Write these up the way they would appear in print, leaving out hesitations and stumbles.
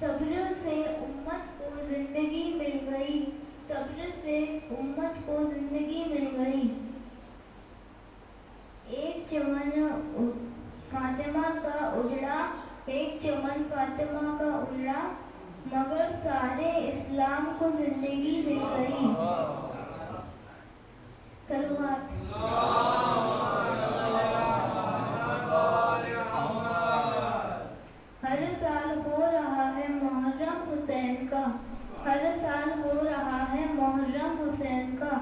صبر سے امت کو زندگی مل گئی، صبر سے امت کو زندگی مل گئی۔ ایک چمن فاطمہ کا اجڑا، ایک چمن فاطمہ کا اجڑا، مگر سارے اسلام کو زندگی مل گئی۔ کلمات ہر سال ہو رہا ہے محرم حسین کا، ہر سال ہو رہا ہے محرم حسین کا،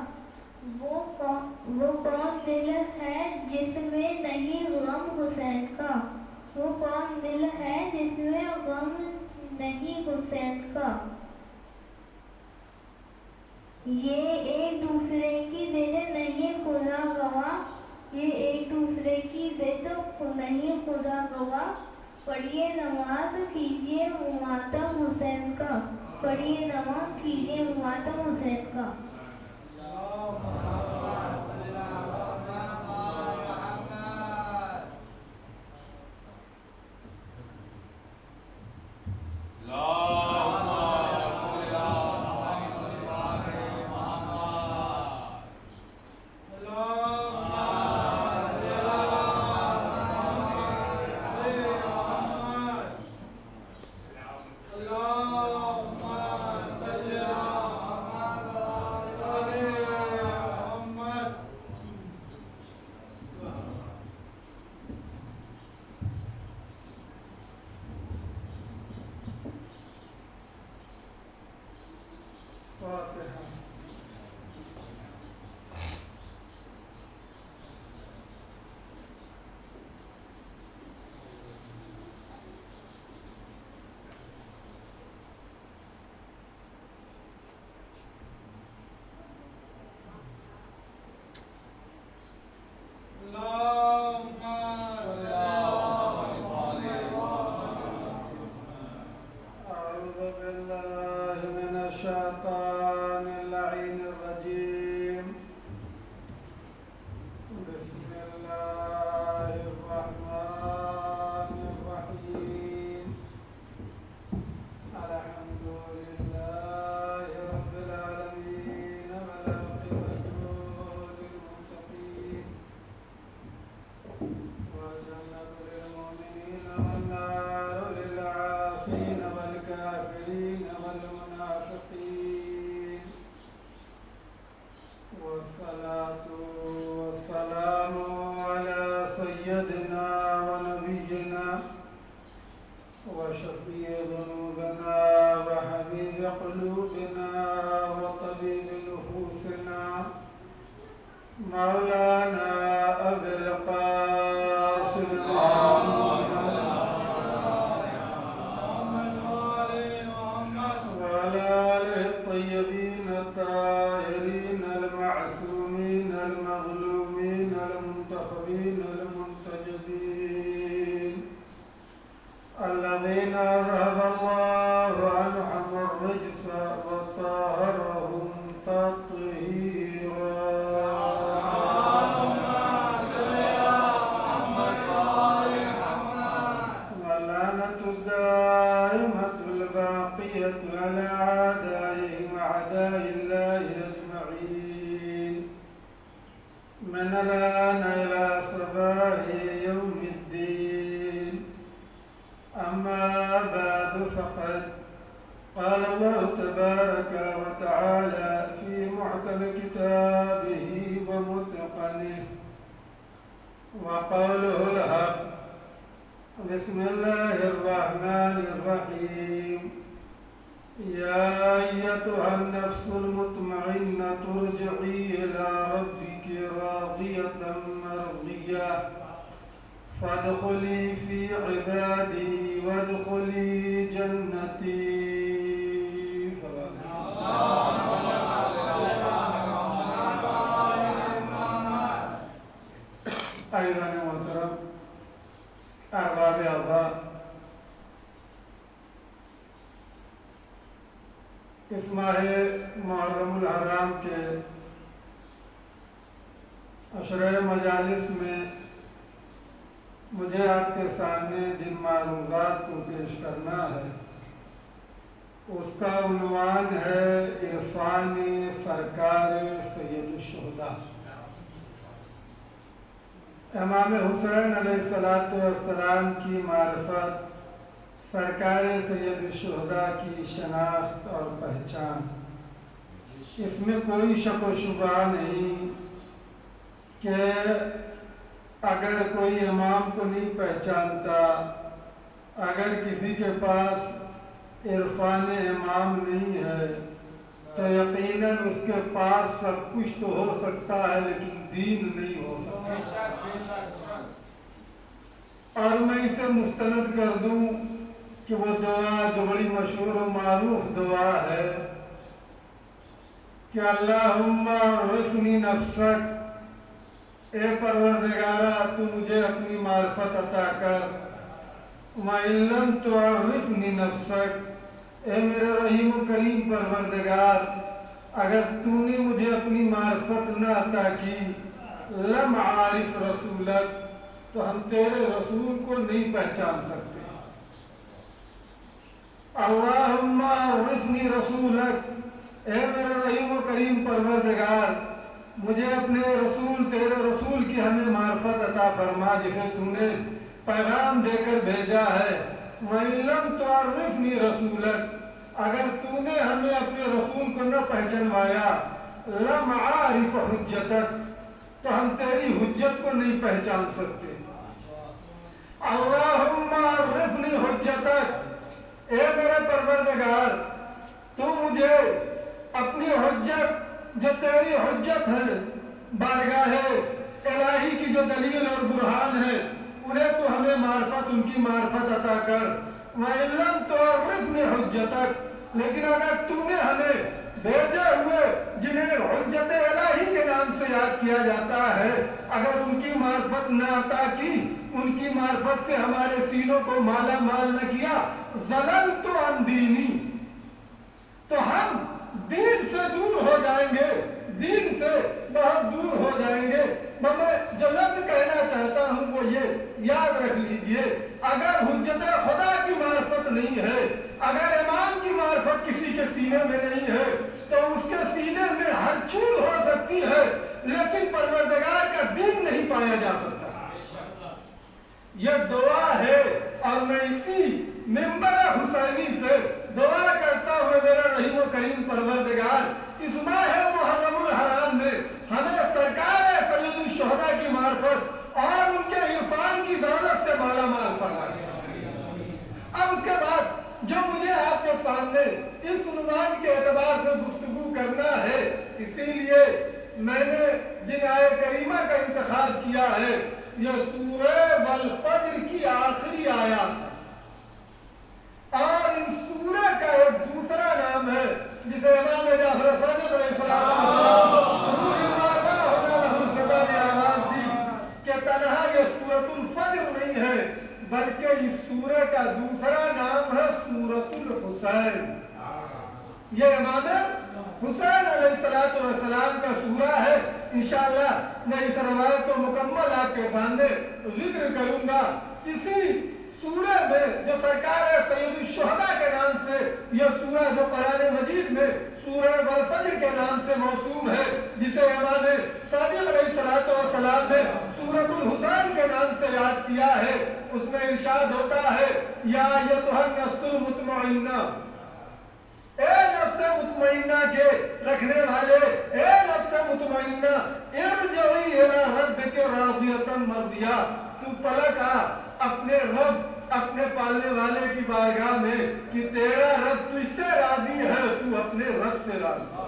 وہ کون دل ہے جس میں نہیں غم حسین کا، وہ کون دل ہے جس میں غم نہیں حسین کا۔ یہ ایک دوسرے کی ضد نہیں خدا گواہ، یہ ایک دوسرے کی ضد نہیں خدا گواہ، پڑھیے نماز کیجیے ماتم حسین کا، پڑھیے نماز کیجیے ماتم حسین کا۔ اس ماہ محرم الحرام کے عشرہ مجالس میں مجھے آپ کے سامنے جن معلومات کو پیش کرنا ہے اس کا عنوان ہے عرفان سرکار سید الشہداء۔ امام حسین علیہ السلام کی معرفت، سرکار سید الشہداء کی شناخت اور پہچان، اس میں کوئی شک و شبہ نہیں کہ اگر کوئی امام کو نہیں پہچانتا، اگر کسی کے پاس عرفان امام نہیں ہے تو یقیناً اس کے پاس سب کچھ تو ہو سکتا ہے لیکن دین نہیں ہو سکتا۔ اور میں اسے مستند کر دوں کہ وہ دعا جو بڑی مشہور و معروف دعا ہے کہ اللہم عرفنی نفسک، اے پروردگارہ تو مجھے اپنی معرفت عطا کر، وَإِن لَّمْ تُعَرِّفْنِ نَفْسَكَ، اے میرے رحیم و کریم پروردگار اگر تو نے مجھے اپنی معرفت نہ عطا کی، لم عارف رسولک، تو ہم تیرے رسول کو نہیں پہچان سکتے۔ اللہم عرفنی رسولک، اے میرے رحیم و کریم پروردگار مجھے اپنے رسول، تیرے رسول کی ہمیں معرفت عطا فرما جسے تو نے پیغام دے کر بھیجا ہے۔ وَإِن لَّمْ تُعَرِّفْنِي رَسُولَكَ، اگر تو نے ہمیں اپنے رسول کو نہ پہچنوایا، لَمْ عَارِفْ حُجَّتَكَ، تو ہم تیری حجت کو نہیں پہچان سکتے۔ اللہم عرفنی حجتک، اے میرے پروردگار تو مجھے اپنی حجت جو تیری حجت ہے، بارگاہ الہی کی جو دلیل اور برہان ہے، انہیں تو ہمیں معرفت، ان کی معرفت عطا کر۔ وَإِن لَّمْ تُعَرِّفْنِ حُجَّتَكَ، لیکن اگر تو نے ہمیں بھیجے ہوئے جنہیں حجت الہی کے نام سے یاد کیا جاتا ہے، اگر ان کی معرفت نہ عطا کی، ان کی معرفت سے ہمارے سینوں کو مالا مال نہ کیا، ضللت عن دینی، تو ہم دین سے دور ہو جائیں گے، دین سے بہت دور ہو جائیں گے۔ میں جو لفظ کہنا چاہتا ہوں وہ یہ یاد رکھ لیجئے، اگر حجت خدا کی معرفت نہیں ہے، اگر امام کی معرفت کسی کے سینے میں نہیں ہے تو اس کے سینے میں ہر چیز ہو سکتی ہے لیکن پروردگار کا دین نہیں پایا جا سکتا۔ یہ دعا ہے اور میں اسی منبر حسینی سے دعا کرتا ہوں میرا رحیم و کریم پروردگار اس ماہ محرم الحرام میں ہمیں سرکار سید الشہداء کی معرفت اور ان کے عرفان کی دولت سے مالا مال فرمائے۔ اب اس کے بعد جو مجھے آپ کے سامنے اس عنوان کے اعتبار سے گفتگو کرنا ہے، اسی لیے میں نے جن آیے کریمہ کا انتخاب کیا ہے، یہ سورہ والفجر کی آخری آیات ہے، اور ان سورہ کا ایک دوسرا نام ہے جسے امام جعفر صادق علیہ السلام نے آواز دی کہ تنہا یہ سورۃ الفجر نہیں ہے بلکہ اس سورہ کا دوسرا نام ہے سورۃ الحسین۔ یہ امام حسین علیہ السلام کا سورہ ہے۔ انشاءاللہ میں اس روایت کو مکمل آپ کے سامنے ذکر کروں گا۔ اسی سورہ میں جو سرکار سید الشہداء کے نام سے یہ سورہ جو قرآن مجید میں سورہ والفجر کے نام سے موسوم ہے، جسے امام صادق علیہ السلام نے سورۃ الحسین کے نام سے یاد کیا ہے، اس میں ارشاد ہوتا ہے یا ایھا النفس المطمئنہ، اے نفس مطمئنہ کے رکھنے والے، اے نفس مطمئنہ ارجعی الی ربک راضیۃ مرضیہ، تو پلٹ آ اپنے رب، اپنے پالنے والے کی بارگاہ میں کہ تیرا رب تجھ سے راضی ہے، تو اپنے رب سے راضی۔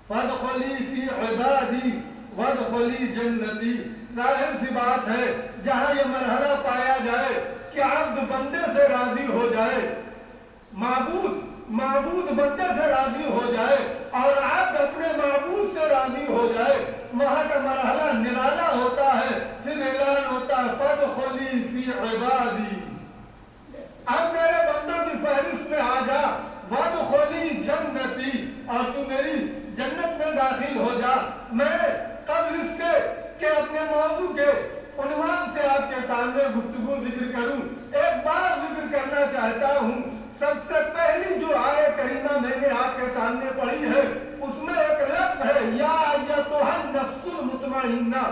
فادخلی فی عبادی وادخلی جنتی، ظاہر سی بات ہے جہاں یہ مرحلہ پایا جائے کہ عبد بندے سے راضی ہو جائے، معبود بندے سے راضی ہو جائے اور عبد اپنے معبود سے راضی ہو جائے، وہاں کا مرحلہ نرالا ہوتا ہے۔ پھر اعلان ہوتا ہے فادخلی فی عبادی، اب میرے بندوں کی فہرست میں آ جا، وادخلی جنتی، اور تو میری جنت میں داخل ہو جا۔ میں قبل اس کے کہ اپنے موضوع کے عنوان سے آپ کے سامنے گفتگو ذکر کروں، ایک بار ذکر کرنا چاہتا ہوں۔ سب سے پہلے पहली जो आय करीमा मैंने आपके सामने पढ़ी है उसमें एक लफ्ज है या अय्यतुहन नफ्सुल मुतमइन्ना,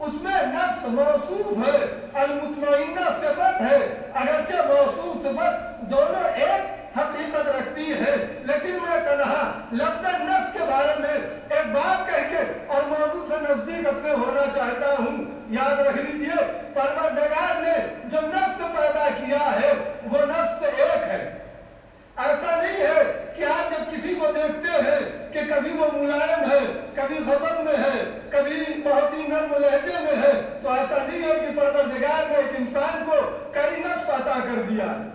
उसमें नफ्स मौसूफ है, अल मुतमइन्ना सिफत है। अगरचे मौसूफ सिफत दोनों एक हकीकत रखती है, लेकिन मैं तन्हा लफ्ज़ नफ्स के बारे में एक बात कह के और मौजूद से नजदीक अपने होना चाहता हूँ। याद रख लीजिए, परवरदिगार ने जो नफ्स पैदा किया है वो नफ्स एक है। ऐसा नहीं है कि आप जब किसी को देखते हैं कि कभी वो मुलायम है, कभी गज़ब में है, कभी बहुत ही नर्म लहजे में है, तो ऐसा नहीं है कि परवरदिगार ने एक इंसान को कई नफ्स अता कर दिया है।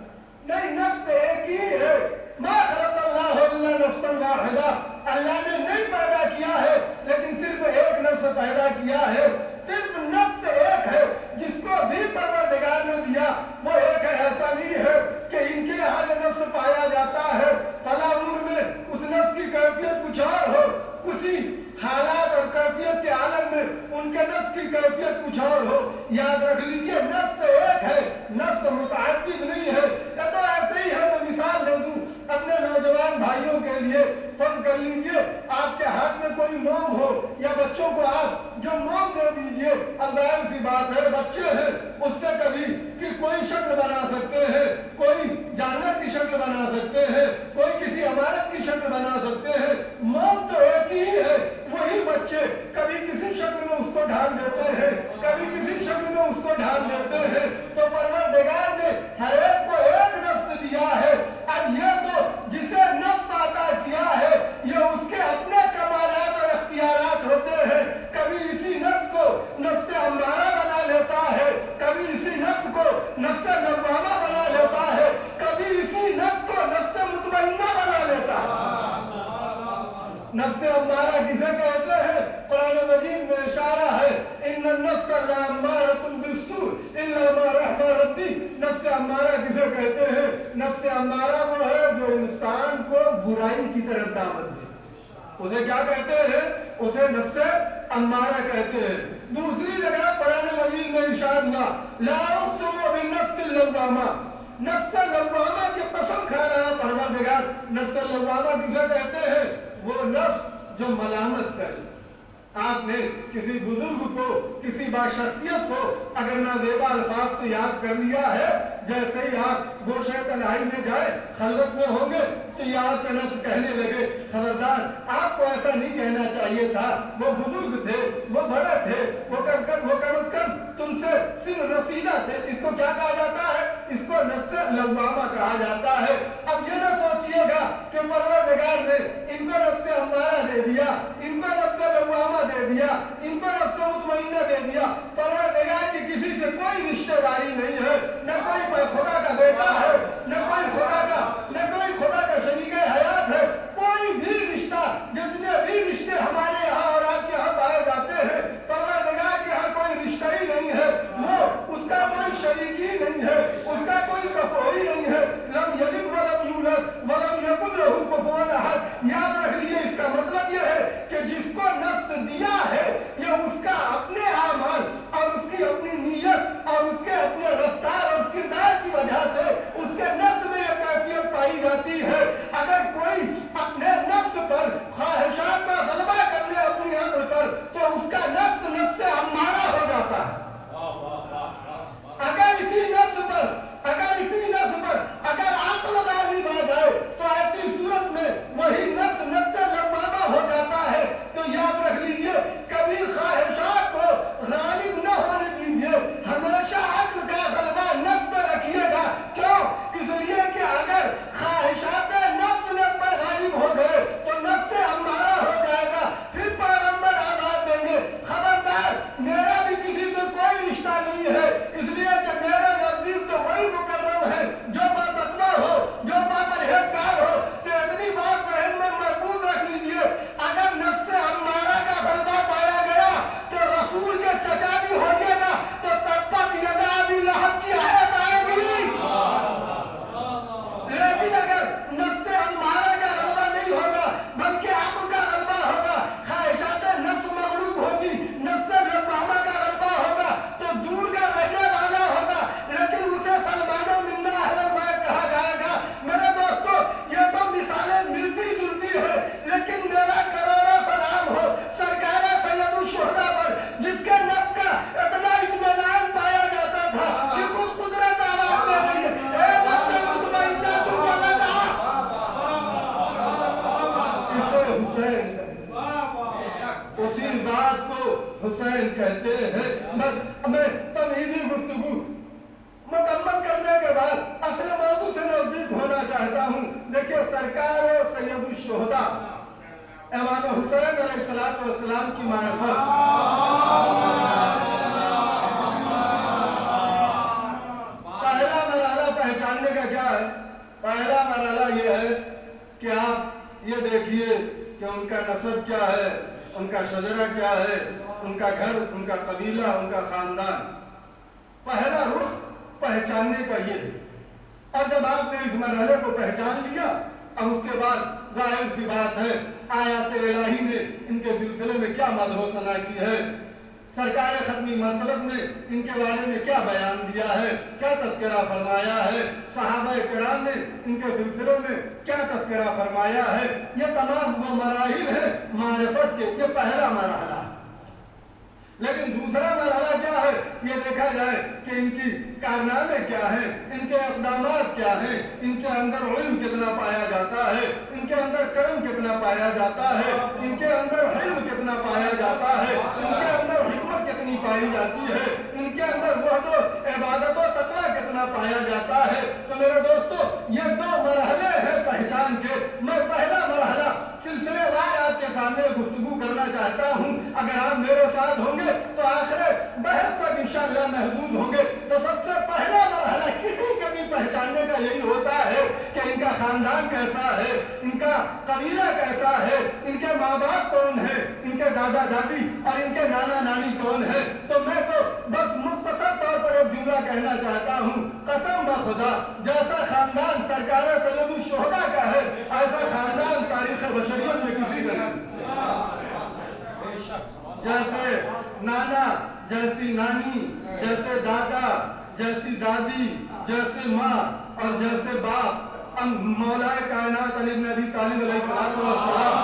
नहीं, नफ्स एक ही है। मा खलक़ल्लाहु इल्ला नफ्सन वाहिदा, अल्लाह ने नहीं पैदा किया है लेकिन सिर्फ एक नफ्स पैदा किया है। सिर्फ नफ्स एक है, जिसको भी परवरदिगार ने दिया वो एक है। ऐसा नहीं है कि इनके यहाँ जो नफ्स पाया जाता है फला उम्र में उस नफ्स की कैफियत कुछ और हो, किसी हालात और कैफियत के आलम में उनके नफ्स की कैफियत कुछ और हो। याद रख लीजिए, नफ्स एक है, नफ्स मुतअद्दिद नहीं है। या तो ऐसे ही है, मैं मिसाल दे दूं अपने नौजवान भाइयों के लिए। फर्ज कर लीजिए आपके हाथ में कोई मोम हो या बच्चों को आप जो मोम दे दीजिए, अब जाहिर सी बात है बच्चे हैं, उससे कभी कि कोई शक्ल बना सकते हैं, कोई जानवर की शक्ल बना सकते हैं, कोई किसी इमारत की शक्ल बना सकते हैं। मोम तो एक ही है। वही बच्चे कभी किसी शक्ल में उसको ढाल देते हैं, कभी किसी शक्ल में उसको ढाल देते हैं। तो परवरदिगार ने हर एक को एक नफ्स दिया है। अब ये तो जिसे नफ्स अता किया है ये उसके अपने कमालात और इख्तियारात होते हैं। कभी इसी नफ्स को नफ्स अम्मारा बना लेता है, कभी इसी नफ्स को नफ्स लव्वामा बना लेता है, कभी इसी नफ्स को नफ्स मुतमइन्ना बना लेता है। नफ्स अम्मारा किसे कहते हैं? कुरान मजीद में इशारा है, इन्ना नफ्स लअम्मारतुन बिस्सूअ इल्ला मा रहमा रब्बी। नफ्स अम्मारा किसे कहते हैं? नफ्स अम्मारा वो है जो इंसान को बुराई की तरफ दावत दे, उसे क्या कहते हैं? उसे नफ्स अम्मारा कहते हैं। दूसरी जगह कुरान मजीद में इरशाद हुआ, ला उक़्सिमु बिन्नफ्सिल लव्वामा, नफ्स लव्वामा की कसम खा रहा है परवरदिगार। नफ्स लव्वामा किसे कहते हैं? वो नफ्स जो मलामत करे। आपने किसी बुजुर्ग को, किसी बाशख्सियत को अगर नाज़ेबा अल्फाज से याद कर लिया है, जैसे ही आप गोशे तन्हाई में जाए, खलवत में होंगे, तो ये आपका नफ्स कहने लगे, खबरदार आपको ऐसा नहीं कहना चाहिए था, वो बुजुर्ग थे, वो बड़े थे, वो कम अज कम तुमसे सिन रसीदा थे। इसको क्या कहा जाता है? इसको नफ्स लव्वामा कहा जाता है। अब ये ना सोचिएगा कि परवरदिगार ने इनको नफ्स अम्मारा दे दिया, इनको नफ्स लव्वामा दे दिया, इनको नफ्स मुतमइन्ना दे दिया। परवरदिगार की किसी से कोई रिश्तेदारी नहीं है, न कोई खुदा का बेटा है, न कोई खुदा का शरीक हयात है। कोई भी रिश्ता, जितने भी रिश्ते हमारे यहाँ और आपके यहाँ पाए जाते हैं, परवरदिगार के यहाँ कोई रिश्ता ही नहीं है। वो उसका कोई शरीक ही नहीं है, उसका कोई कफोई नहीं है। लम यलिद वलम यूलद वलम यकुल लहू कुफुवन अहद। याद रख लीजिए, इसका मतलब यह है कि जिसको नफ्स दिया है ये उसका अपने आमाल और उसकी अपनी नीयत और उसके अपने रफ्तार और किरदार की वजह से उसके कहते हैं। बस मैं तमहीदी गुफ्तगू मुकम्मल करने के बाद असल मौजू से नजदीक होना चाहता हूँ। देखिए, सरकार सैयदुल शुहदा इमाम हुसैन अलैहिस्सलातु वस्सलाम की मारिफत, पहला मरहला पहचानने का क्या है? पहला मरहला ये है कि आप ये देखिए कि उनका नस्ब क्या है, उनका शजरा क्या है, उनका घर, उनका कबीला, उनका खानदान। पहला रुख पहचानने का ये है। और जब आपने इस मरहले को पहचान लिया, अब उसके बाद जाहिर सी बात है, आयात इलाही ने इनके सिलसिले में क्या मदहो सना की है, सरकार खत्मी मरतबत ने इनके बारे में क्या बयान दिया है, क्या तज़किरा फरमाया है, सहाबा किराम ने इनके सिलसिले में क्या तज़किरा फरमाया है, ये तमाम वो मराहिल है मारिफत के। ये पहला मरहला। लेकिन दूसरा मरहला क्या है? ये देखा जाए कि इनकी कारनामे क्या है, इनके इक़दामात क्या हैं, इनके अंदर इल्म कितना पाया जाता है, इनके अंदर कर्म कितना पाया जाता है, इनके अंदर इल्म कितना पाया जाता है, इनके अंदर हिकमत कितनी पाई जाती है, इनके अंदर वहदो इबादत व तक़वा कितना पाया जाता है। तो मेरे दोस्तों, ये दो मरहले हैं पहचान के। मैं पहला मरहला सिलसिलेवार आपके सामने गुफ्तगू करना चाहता हूँ। अगर आप मेरे साथ होंगे तो आखिर बहस तक इंशाअल्लाह महफूज होंगे। तो सबसे पहला मरहला किसी के भी पहचानने का यही होता है कि इनका खानदान कैसा है, इनका कबीला कैसा है, इनके माँ बाप कौन है, इनके दादा दादी और इनके नाना नानी कौन है। तो मैं तो बस मुख्तसर तौर पर एक जुमला कहना चाहता हूँ, कसम ब खुदा, जैसा खानदान सरकार सैयदुल शुहदा का है, ऐसा खानदान तारीख बशरियत में किसी का नहीं। जैसे नाना, जैसी नानी, जैसे दादा, जैसी दादी, जैसे माँ और जैसे बाप, मौलाए कायनात अली इब्न अबी तालिब अलैहिस्सलातु वस्सलाम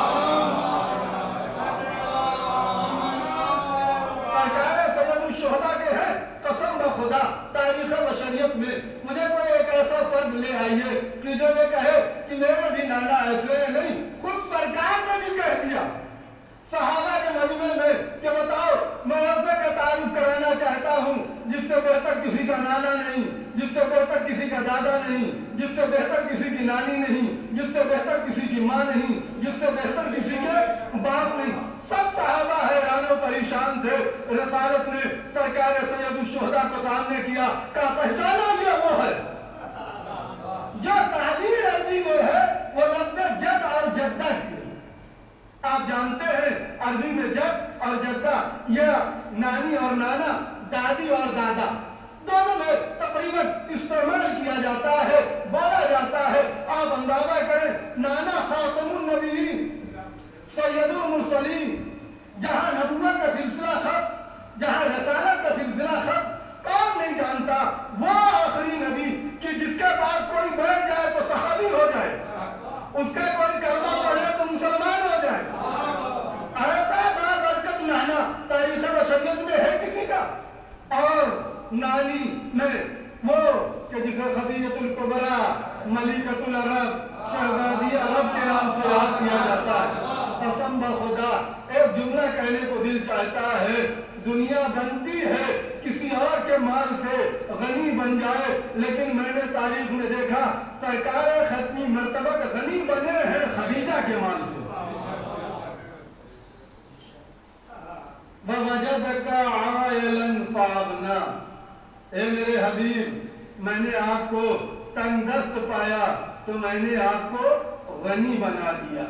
सरकार सैयदुल शुहदा के हैं। कसम ब खुदा, तारीख बशरियत में मुझे कोई एक ऐसा फर्द ले आइए कि जो ये कहे कि मेरे भी नाना ऐसे नहीं। खुद सरकार ने भी कह दिया सहाबा के मजमे में कि बताओ, मैं ऐसे का तारुफ कराना चाहता हूँ जिससे बेहतर किसी का नाना नहीं, जिससे बेहतर किसी का दादा नहीं, जिससे बेहतर किसी की नानी नहीं, जिससे बेहतर किसी की माँ नहीं, जिससे बेहतर किसी के बाप नहीं। सब सहाबा हैरान और परेशान थे। रसालत ने सरकार सैयदुल शुहदा को सामने किया, कहा पहचाना ये वो है जो ताबीर अरबी में है, वो लफ्ज़ जद और जद्दा की। आप जानते हैं अरबी में जद और जद्दा, यह नानी और नाना, दादी और दादा दोनों में तकरीबन इस्तेमाल किया जाता है, बोला जाता है। आप अंदाजा करें, नाना खातमुन नबीयीन, सैयदुल मुरसलीन, जहां नबुव्वत का सिलसिला खत्म, जहां रसालत का सिलसिला खत्म, कौन नहीं जानता वो आखिरी नबी कि जिसके पास कोई बैठ जाए तो सहाबी हो जाए, उसका कोई कलमा पढ़ ले तो मुसलमान हो जाए। ऐसा बाबरकत नाना तारीख बशरियत में है किसी का? और नानी में वो कि जिसे खदीजतुल कुबरा, मलिकतुल अरब, शहजादी अरब के नाम से याद किया जाता है। कसम ब खुदा, एक जुमला कहने को दिल चाहता है, दुनिया बनती है किसी और के माल से गनी बन जाए, लेकिन मैंने तारीख में देखा सरकार खत्मी मर्तबत गनी बने हैं खदीजा के माल से। ववजदका आयलन फागना, ए मेरे हबीब, मैंने आपको तंगदस्त पाया तो मैंने आपको गनी बना दिया।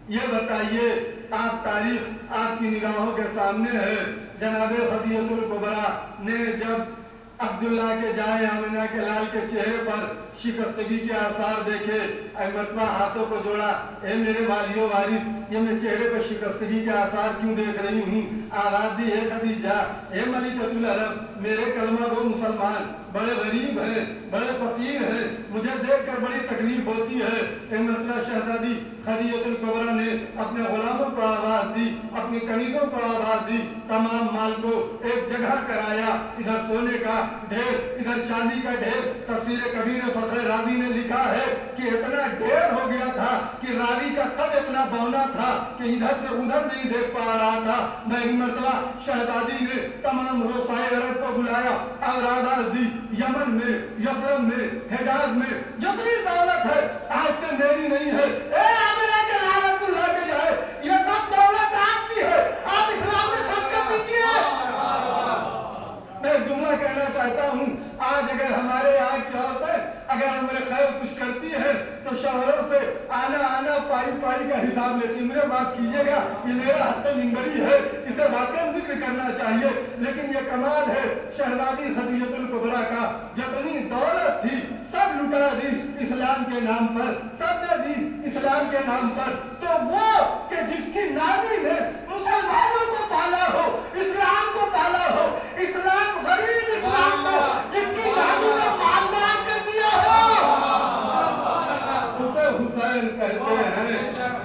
ये बताइए, आप तारीख आपकी निगाहों के सामने है। जनाबे खदीजतुल कुबरा ने जब अब्दुल्ला के जाए आमिना के लाल के चेहरे पर शिकस्तगी के आसार देखे, एक मरतबा हाथों को जोड़ा, ए मेरे वालियो वारिस, ये मैं चेहरे पर शिकस्तगी के आसार क्यों देख रही हूँ? आवाज दी, ए खदीजा, ए मलिकतुल अरब, मेरे कलमा वो मुसलमान बड़े गरीब हैं, बड़े फकीर हैं, मुझे देखकर बड़ी तकलीफ होती है। एक मरतबा शहजादी खदीजतुल कुबरा ने अपने गुलामों को आवाज दी, अपनी कनीजों को आवाज दी, तमाम माल को एक जगह कराया, इधर सोने का ढेर, इधर चांदी का ढेर। तफसीर कबीर फखर रावी ने लिखा है कि इतना ढेर हो गया था कि रावी का कद इतना बौना था कि इधर से उधर नहीं देख पा रहा था। मैं एक मर्तबा शहजादी ने तमाम रोसाए अरब को बुलाया और आवाज दी, यमन में, यसरब में, हिजाज में जितनी दौलत है आज से मेरी नहीं है, आमिना के लानतुल्लाह के जाए, ये सब दौलत आपकी है, आप इस्लाम में सबको दीजिए। मैं जुमला कहना चाहता हूँ, आज अगर हमारे यहाँ की औरतें अगर हमारे खैर कुछ करती है तो शहरों से आना आना पाई पाई का हिसाब लेती। मुझे माफ कीजिएगा, ये मेरा हत्ते मिंबरी है, इसे वाकई जिक्र करना चाहिए, लेकिन ये कमाल है शहजादी खदीजतुल कुबरा का। जितनी दौलत थी सब लुटा दी इस्लाम के नाम पर, सब दे दी इस्लाम के नाम पर। तो वो कि जिसकी नानी ने मुसलमानों को पाला हो, इस्लाम को पाला हो, इस्लाम गरीब इस्लाम को जिसकी नानी ने मालदार कर दिया हो, उसे हुसैन कहते हैं,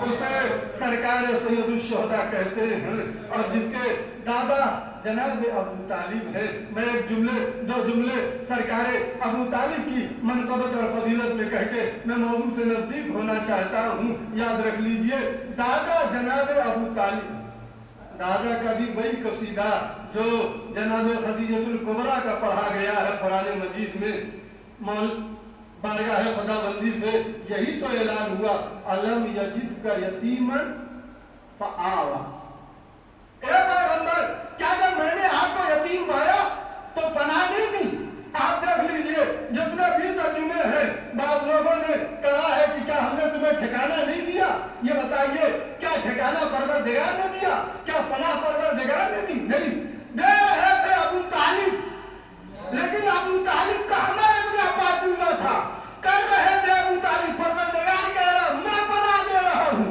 उसे सरकार सैयदुल शुहदा कहते हैं। और जिसके दादा जनाब अबू तालिब है, मैं एक जुमले दो जुमले सरकार अबू तालिब की मनक़बत और फजीलत में कह के मैं मौजू से नजदीक होना चाहता हूँ। याद रख लीजिए, दादा जनाब अबू तालिब, दादा का भी वही कसीदा जो जनाब खदीजतुल कुबरा का पढ़ा गया है कुरान मजीद में, मौल बारगाह खुदाबंदी से यही तो ऐलान हुआ, अलम यजिद का यतीमन फआवा। ए पैगंबर, क्या जब मैंने आपको यतीम पाया तो पनाह नहीं दी? आप देख लीजिए जितने भी तर्जुमे हैं, बाद लोगों ने कहा है कि क्या हमने तुम्हें ठिकाना नहीं दिया? ये बताइए, क्या ठिकाना परवरदिगार ने दिया? क्या पनाह परवरदिगार ने दी? नहीं दे रहे थे अबू तालिब, लेकिन अबू तालिब का हमारा इतना पादूला था, कर रहे थे अबू तालिब, परवरदिगार कह रहा मैं पनाह दे रहा हूँ।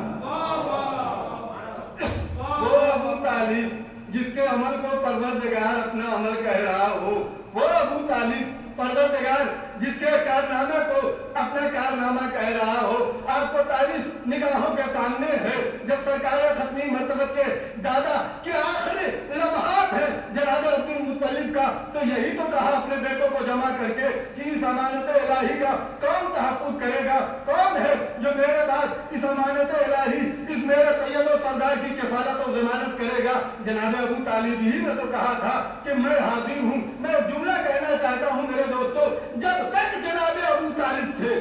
वो अबू तालिब जिसके अमल को परवरदिगार अपना अमल कह रहा हो, वो अबू तालिब परवरदिगार जिसके कारनामे को अपना कारनामा कह रहा हो। आपको तारीफ निगाहों के सामने है, जब सरकार खत्मी मर्तबत के दादा के आखिरी लम्हात है जनाब अब्दुल मुत्तलिब का, तो यही तो कहा अपने बेटों को जमा करके कि इस अमानत इलाही का कौन तहफ़्फ़ुज़ करेगा, कौन है जो मेरे बाद इस अमानत इलाही, इस मेरे सैयद और सरदार की किफालत और ज़मानत करेगा। जनाब अबू तालिब ही ने तो कहा था कि मैं हाजिर हूँ। मैं जुमला कहना चाहता हूँ मेरे दोस्तों, जब तक जनाब अबू तालिब थे,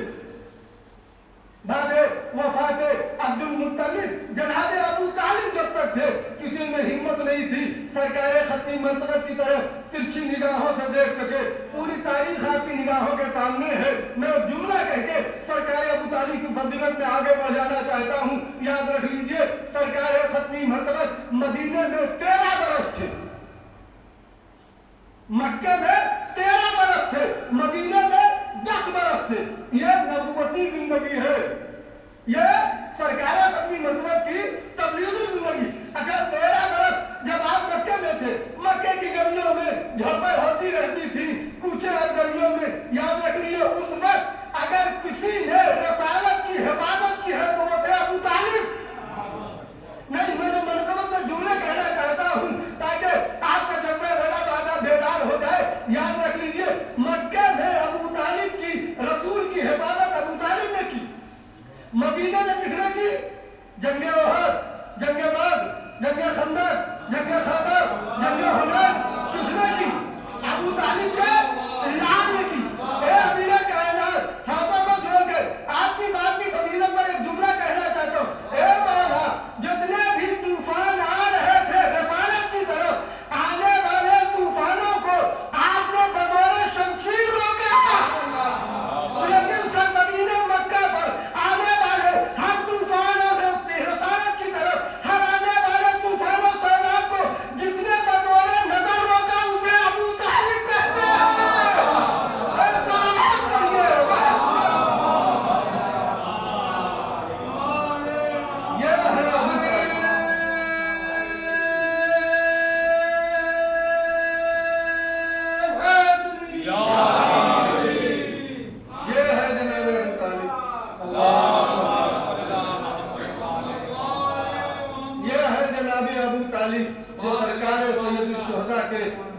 बाद वफात अब्दुल मुत्तलिब, जनाब अबू तालिब जब तक थे, किसी में हिम्मत नहीं थी सरकार खत्मी मर्तबत की तरफ तिरछी निगाहों से देख सके। पूरी तारीख आपकी निगाहों के सामने है। मैं जुमला कह के सरकार अबू तालिब की फजीलत में आगे बढ़ जाना चाहता हूँ। याद रख लीजिए, सरकार खत्मी मर्तबत मदीने में 13 बरस थे, मक्के में 13 बरस थे, मदीने में 10 बरस थे। ये नबुवती जिंदगी है, ये सरकार खत्मी मर्तबत की तबलीगी जिंदगी। अगर 13 बरस जब आप मक्के में थे, मक्के की गलियों में झड़पें होती रहती थी, कूचे और गलियों में, याद रख लीजिए उस वक्त अगर किसी ने रसालत की हिफाजत की है तो वो थे अबू तालिब। नहीं, मैं जो मनक़बत में जुमले कहना चाहता हूँ ताकि आपका जज्बा वाला बात बेदार हो जाए। याद रख लीजिए, मक्के में अबू तालिब की, रसूल की हिफाजत अबू तालिब ने की। मदीना में किसने की? जंगे ओहद, जंगे बद्र, जंगे खंदक, जंगे खैबर, जंगे हुनैन किसने की? अबू तालिब के लाल ने की। ए अमीर कायनात, हाथों को जोड़कर आपकी बात की फजीलत पर एक जुमला कहना चाहता हूँ। ए मौला, जितने भी तूफान आ रहे थे रसालत की तरफ, आने वाले तूफानों को आपने बदौर शमशीर रोका, लेकिन सरजमीन मक्का पर आने वाले हर तूफानों से रसालत की तरफ, हर आने वाले तूफानों सैलाब को जिसने बदौर नजर रोका उसे अबू तालिब कहते हैं।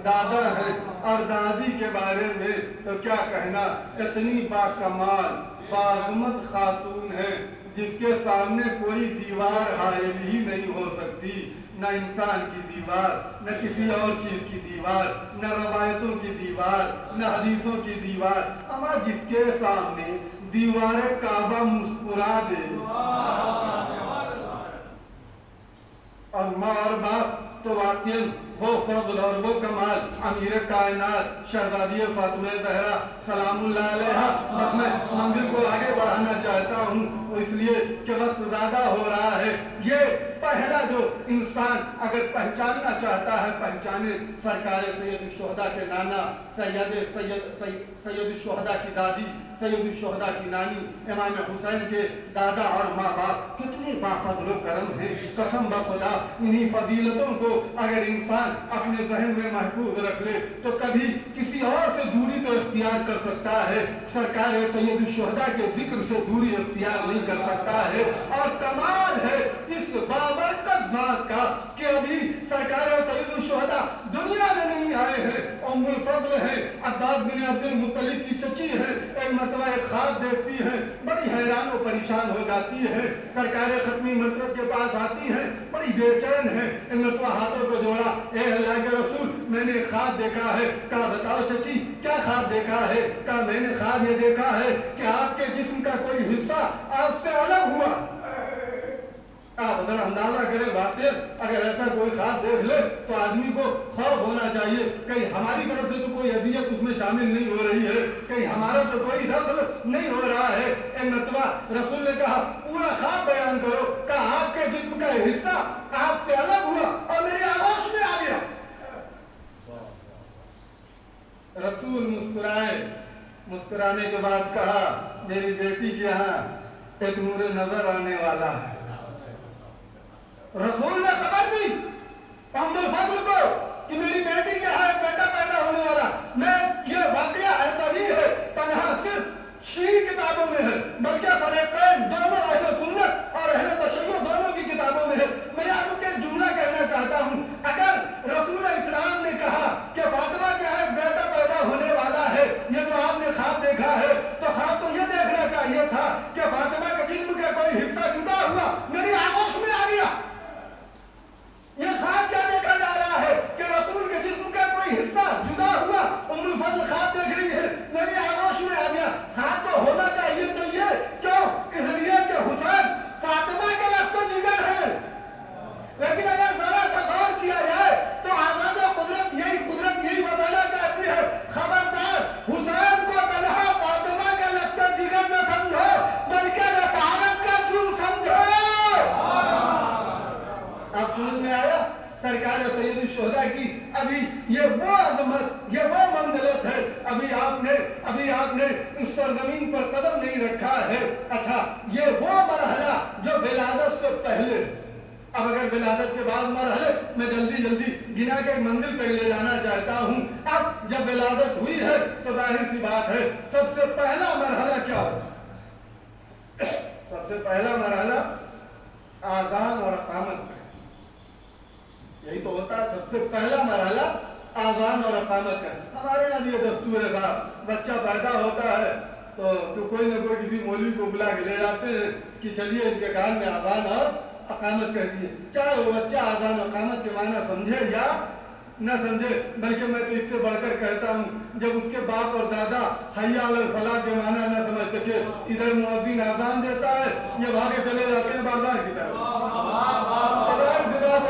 दादा है और दादी के बारे में तो क्या कहना, इतनी बाकमाल बाज़मत खातून है, جس کے سامنے کوئی دیوار حائل ہی نہیں ہو سکتی، نہ انسان کی دیوار، نہ کسی اور چیز کی دیوار، نہ روایتوں کی دیوار، نہ حدیثوں کی دیوار، اما جس کے سامنے دیوار کعبہ مسکرا دے اور ماں اور باپ، تو واقعاً وہ فضل اور وہ کمال امیر کائنات شہزادی فاطمہ زہرا سلام اللہ علیہا۔ بس میں منزل کو آگے بڑھانا چاہتا ہوں اس لیے کہ وقت زیادہ ہو رہا ہے۔ یہ پہلا جو انسان اگر پہچاننا چاہتا ہے پہچانے سرکار سید الشہداء کے نانا، سید الشہداء کی دادی، سید الشہداء کی نانی، امام حسین کے دادا اور ماں باپ کتنے بافضل و کرم ہیں۔ قسم بخدا انہی فضیلتوں کو اگر انسان اپنے ذہن میں محفوظ رکھ لے تو کبھی کسی اور سے دوری تو اختیار کر سکتا ہے، سرکار سید الشہداء کے ذکر سے دوری اختیار نہیں کر سکتا ہے۔ اور کمال ہے اس بابرکت ذات کا کہ ابھی سرکار سید الشہداء دنیا میں نہیں آئے ہیں، ام الفضل ہیں، عباس بن عبد المطلب کی چچی ہیں، ایک مرتبہ ایک خواب دیکھتی ہیں، بڑی حیران و پریشان ہو جاتی ہیں، سرکار ختمی مرتبہ کے پاس آتی ہیں، بڑی بے چین ہیں، ایک مرتبہ ہاتھوں کو جوڑا، اے اللہ کے رسول میں نے خواب دیکھا ہے۔ کہا بتاؤ چچی کیا خواب دیکھا ہے؟ کہا میں نے خواب یہ دیکھا ہے کہ آپ کے جسم کا کوئی حصہ آپ سے الگ ہوا۔ آپ ذرا اندازہ کریں واقعی اگر ایسا کوئی خواب دیکھ لے تو آدمی کو خوف ہونا چاہیے، کہیں ہماری طرف سے تو کوئی اذیت اس میں شامل نہیں ہو رہی ہے، کہیں ہمارا تو کوئی دخل نہیں ہو رہا ہے۔ ایک مرتبہ رسول نے کہا پورا خواب بیان کرو۔ کہا آپ کے جسم کا حصہ آپ سے الگ ہوا اور میرے آغوش میں آ گیا۔ رسول مسکرائے، مسکرانے کے بعد کہا میری بیٹی کے یہاں ایک نور نظر آنے والا ہے۔ رسول نے خبر دی ام الفضل کو کہ میری بیٹی کے یہاں ایک بیٹا پیدا ہونے والا۔ میں یہ واقعہ ایسا نہیں ہے تنہا صرف شیعی کتابوں میں ہے بلکہ فریقین دونوں اہل سنت اور اہل تشیع دونوں کی کتابوں میں ہے۔ میں آپ کو ایک جملہ کہنا چاہتا ہوں، اگر رسول اسلام نے کہا کہ فاطمہ کے یہاں ایک بیٹا پیدا ہونے والا ہے، یہ جو آپ نے خواب دیکھا ہے، تو خواب تو یہ دیکھنا چاہیے تھا کہ فاطمہ کے جسم کا کوئی حصہ جدا ہوا، میری آغوش میں آ گیا۔ یہ خواب کیا دیکھا جا رہا ہے کہ رسول کے جسم کا کوئی حصہ جدا ہوا، ام الفضل خواب دیکھ رہی ہے، میری آغوش میں آ گیا۔ خواب تو ہونا چاہیے تو یہ کیوں؟ اس لیے کہ حسین فاطمہ کے لخت جگر ہے۔ لیکن اگر ذرا سا غور کیا جائے تو آزاد قدرت یہی بتانا چاہتی ہے خبردار حسین کو تنہا فاطمہ کے لخت جگر نہ سمجھو بلکہ رسالت کا جرم سمجھو۔ آپ سمجھ میں آیا؟ سرکار سید الشہداء کی ابھی یہ وہ عظمت، یہ وہ منزلت ہے، ابھی آپ نے اس پر زمین پر قدم نہیں رکھا ہے۔ اچھا یہ وہ مرحلہ جو ولادت سے پہلے، اب اگر ولادت کے بعد مرحلے میں جلدی گنا کے منزل تک لے جانا چاہتا ہوں۔ اب جب ولادت ہوئی ہے تو ظاہر سی بات ہے سب سے پہلا مرحلہ کیا ہو؟ سب سے پہلا مرحلہ آذان اور اقامت کا، یہی تو ہوتا ہے سب سے پہلا مرحلہ آذان اور اقامت کا۔ ہمارے یہاں بھی یہ دستور ہے صاحب، بچہ پیدا ہوتا ہے تو کوئی نہ کوئی کسی مولوی کو بلا کے لے جاتے ہیں کہ چلیے ان کے کان میں آذان اور اقامت کر دیے، چاہے وہ بچہ آذان و اقامت کے معنی سمجھے یا نہ سمجھے۔ بلکہ میں تو اس سے بڑھ کر کہتا ہوں جب اس کے باپ اور دادا حی علی الفلاح کے معنی نہ سمجھ سکے، ادھر مؤذن آذان دیتا ہے یہ بھاگے چلے جاتے ہیں بازار کی طرف۔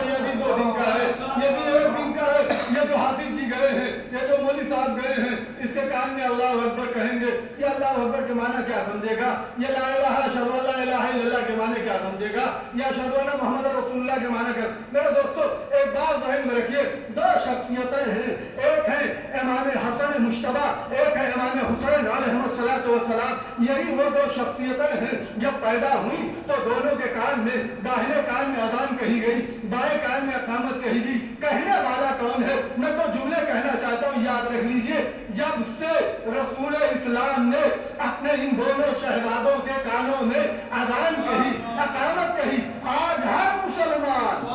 یہ بھی 2 دن کا ہے، یہ بھی 1 دن کا ہے۔ یہ جو حافظ جی گئے ہیں، یہ جو مولوی صاحب گئے ہیں، اس کے کان میں اللہ اکبر کہیں گے، یہ اللہ اکبر کے معنی کیا سمجھے گا؟ یہ لا الہ اشہد ان لا الہ الا اللہ کے معنی کیا سمجھے گا؟ یا اشہد ان محمد رسول اللہ کے معنی کیا؟ میرے دوستو ایک بات ذہن میں رکھیے، 2 شخصیتیں ہیں، ایک ہے امام حسن مجتبی، ایک ہے امام حسین علیہ السلام۔ یہی وہ 2 شخصیتیں ہیں جب پیدا ہوئی تو دونوں کے کان میں، داہنے کان میں اذان کہی گئی، بائیں کان میں اقامت کہی گئی۔ کہنے والا کون ہے؟ میں 2 جملے کہنا چاہتا ہوں، یاد رکھ لیجئے۔ جب سے رسول اسلام نے اپنے ان دونوں شہزادوں کے کانوں میں اذان کہی، اقامت کہی، آج ہر مسلمان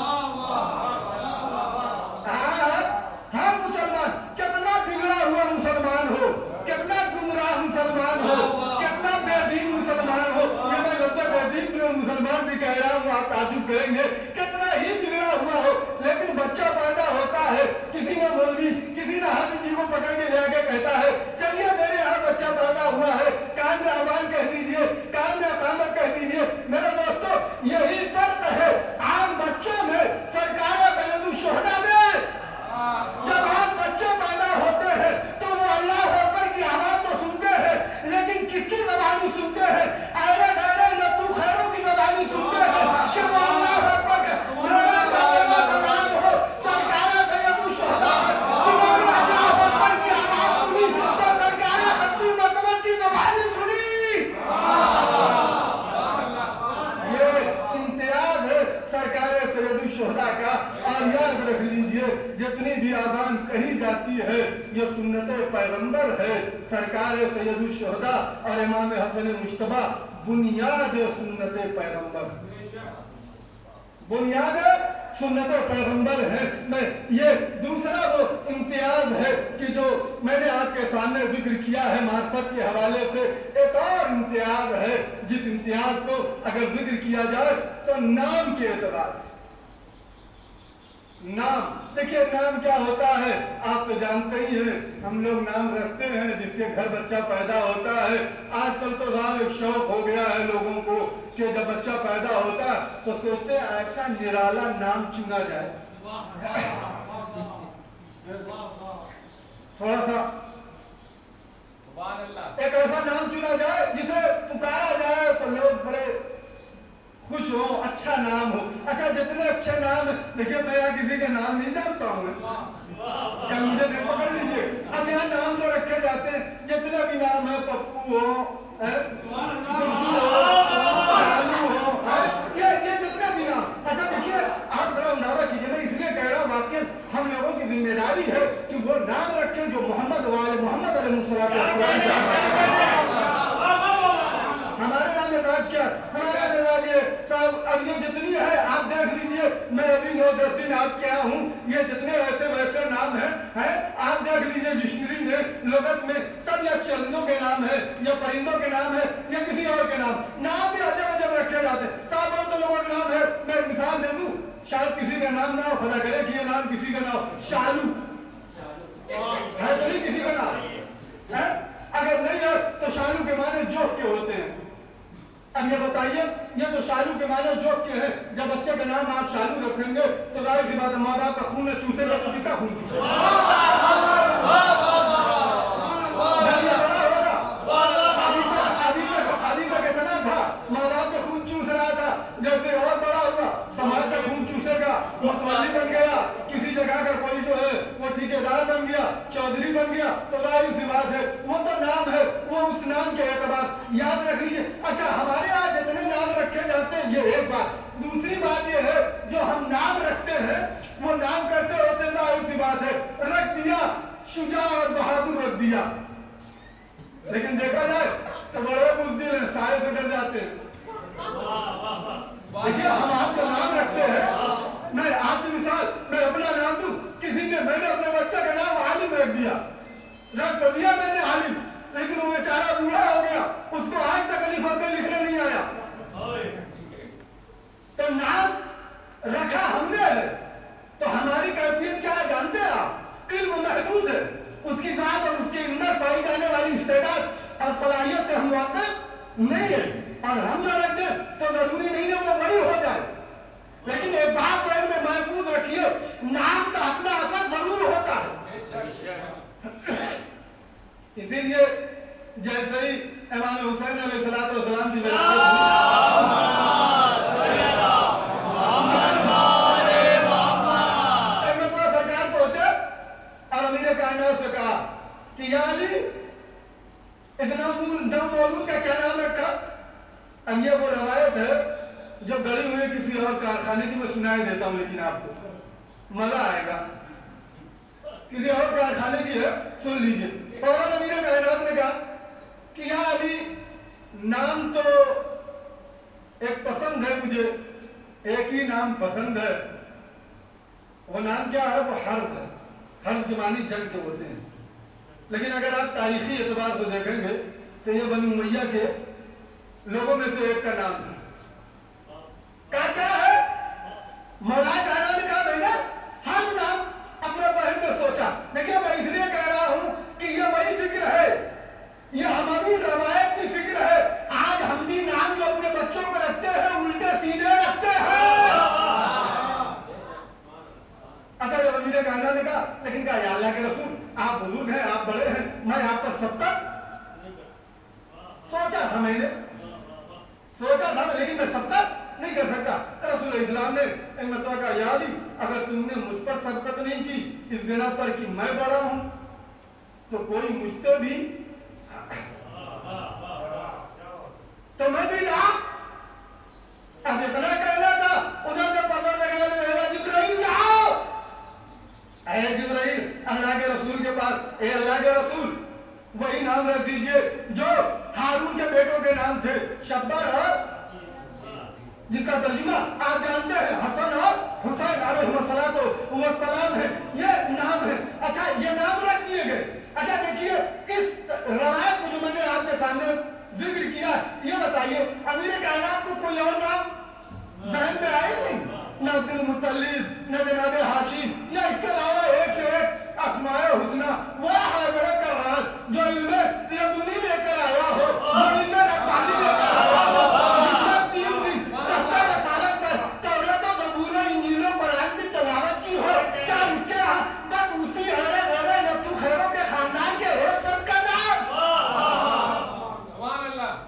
کتنا بگڑا ہوا مسلمان ہو، کتنا گمراہ مسلمان ہو، کتنا بے دین مسلمان ہو، یہ میں لفظ بے دین بھی ताजुब करेंगे, कितना ही बिगड़ा हुआ हो लेकिन बच्चा पैदा होता है, किसी ने मौलवी किसी ने हाफिज जी को पकड़ के ले आके कहता है चलिए मेरे यहाँ बच्चा पैदा हुआ है, कान में अजान कह दीजिए, कान में अकामत कह दीजिए। मेरे दोस्तों यही फर्क है आम बच्चों में सरकार सैयदुश्शुहदा में। जब आम बच्चे पैदा होते हैं तो वो अल्लाह अकबर की आवाज तो सुनते हैं लेकिन किसकी ज़बानी सुनते हैं? अरे गैरे लत्तू खैरों की ज़बानी सुनते हैं कि वो अल्लाह अकबर के सलाम हो सरकार सैयदुश्शुहदा जिन्होंने अल्लाह अकबर की आवाज सुनी तो सरकार खत्मी मर्तबा की ज़बानी सुनी। ये इम्तियाज है सरकार सैयदुश्शुहदा का। और याद रख लीजिए जितनी भी आज़ान कही जाती है ये सुन्नत पैगंबर है। सरकार सैयदुश्शुहदा और इमाम हसन मुश्तबा बुनियाद सुन्नत पैगंबर, बुनियाद सुन्नत पैगंबर है। मैं ये दूसरा वो इम्तियाज है कि जो मैंने आपके सामने जिक्र किया है मार्फत के हवाले से, एक और इम्तियाज है जिस इम्तियाज को अगर जिक्र किया जाए तो नाम के एतबार से। नाम देखिए नाम क्या होता है आप तो जानते ही हैं, हम लोग नाम रखते हैं जिसके घर बच्चा पैदा होता है। आजकल तो साहब एक शौक हो गया है लोगों को कि जब बच्चा पैदा होता है तो सोचते हैं ऐसा निराला नाम चुना जाए, थोड़ा सा एक ऐसा नाम चुना जाए जिसे पुकारा जाए तो लोग बड़े खुश हो, अच्छा नाम हो। अच्छा जितने अच्छे नाम, देखिए मैं यहाँ किसी का नाम नहीं जानता हूँ, क्या मुझे नहीं पकड़ लीजिए। अब यहाँ नाम जो रखे जाते हैं जितने भी नाम है, पप्पू हो, ये जितने भी नाम, अच्छा देखिए आप जरा अंदाजा कीजिए, मैं इसलिए कह रहा हूँ वाकई हम लोगों की जिम्मेदारी है कि वो नाम रखें जो मोहम्मद वाले मोहम्मद हमारे यहाँ मिजाज क्या, हमारे यहाँ मिजाज ये साहब। अब ये जितनी है आप देख लीजिए, मैं अभी 9-10 दिन आपके यहाँ हूँ, ये जितने ऐसे वैसे नाम हैं आप देख लीजिए डिक्शनरी में लगत में सब या चंदों के नाम है या परिंदों के नाम है या किसी और के नाम भी अजब अजब रखे जाते हैं। साहब बहुत तो लोगों के नाम है, मैं मिसाल दे दूँ, शायद किसी का नाम ना हो, खुदा करे कि ये नाम किसी का नाम शालू है तो नहीं किसी का नाम है, अगर नहीं है तो शालू के माने जोक के होते हैं। अब ये बताइए ये जो शालू के माने जोक के हैं, जब बच्चे का नाम आप शालू रखेंगे तो जाहिर सी बात है माँ बाप का खून चूसेगा तो किसका खून चूसेगा? अभी तक इतना था माँ बाप का खून चूस रहा था, जैसे और बड़ा हुआ समाज का खून चूसेगा, मुतवल्ली बन गया, किसी जगह का कोई जो है वो ठेकेदार बन गया, चौधरी बन गया, तो जाहिर सी बात है वो तो नाम है, वो उस नाम के एतबार याद रख लीजिए। अच्छा हमारे यहाँ जितने नाम रखे जाते हैं ये एक बात, दूसरी बात ये है जो हम नाम रखते हैं वो नाम कैसे होते हैं, जाहिर सी बात है रख दिया शुजा और बहादुर रख दिया, लेकिन देखा जाए तो बड़े बुज़दिल हैं, साए से डर जाते हैं। देखिए हम आपका नाम रखते हैं, मैं आपकी मिसाल मैं अपना नाम दूं, मैंने अपने बच्चे का नाम आलिम रख दिया, रख तो दिया मैंने आलिम, लेकिन वो बेचारा बूढ़ा हो गया, उसको आज तक अलीफा पे लिखने नहीं आया। तो नाम रखा हमने है, तो हमारी कैफियत क्या है जानते हैं आप? इल्म महदूद है, उसकी जात और उसके अंदर पाई जाने वाली इस्तेदाद और सलाहियत से हम वाकिफ नहीं है, और हम जो रख दें तो जरूरी नहीं है वो वही हो जाए, लेकिन एक बात ज़हन में महफूज रखिए, नाम का अपना असर जरूर होता है। इसीलिए जैसे ही इमाम हुसैन अलैहिस्सलाम की सरकार पहुंचे और अमीर कायनात से कहा कि या अली इतना मौलूद का क्या नाम रखा? अब ये वो रवायत है जो गड़ी हुई किसी और कारखाने की, मैं सुनाई देता हूँ लेकिन आपको मजा आएगा, किसी और कारखाने की है, सुन लीजिए। फौरन अमीर कायनात ने कहा कि या अली नाम तो एक पसंद है मुझे, एक ही नाम पसंद है, वो नाम क्या है? वो हर्ब है, हर्ब के मानी जंग के होते हैं, लेकिन अगर आप तारीखी एतबार से देखेंगे तो ये बनी उमैया के लोगों में से एक का नाम था। क्या है? मैं सबकत नहीं कर सकता। रसूल इस्लाम ने एक मरतबा कहा, या अली, अगर तुमने मुझ पर सबकत नहीं की इस बिना पर कि मैं बड़ा हूं, तो कोई मुझसे भी तो मैं भी ना। अब इतना कहना था, उधर से परवरदिगार ने भेजा, जिब्राइल जाओ, ऐ जिब्राइल अल्लाह के रसूल के पास, ए अल्लाह के रसूल वही नाम रख दीजिए जो हारून के बेटों के नाम थे, शब्बर और जिसका तर्जुमा आप जानते हैं हसन और हुसैन अलैहिस्सलाम है, ये नाम है। अच्छा, ये नाम रख दिए गए। अच्छा देखिए, इस रवायत को जो मैंने आपके सामने जिक्र किया, ये बताइए अमीर कायनात को कोई और नाम ज़हन में आए नहीं? न अब्दुल मुत्तलिब, न जनाब हाशिम, या इसके अलावा एक अस्माए हुस्ना, वो हाज़िर कर्रार जो इल्मे लदुनी लेकर आया हो, जो इल्मे रब्बानी लेकर आया हो, जिसने 3 दिन दस्ता रसालत पर तौरात और ज़बूर और इंजील और कुरान की तिलावत की हो, क्या उसके यहाँ बस उसी हरे गरे नफ्सु खैरों के खानदान के एक फर्द का नाम?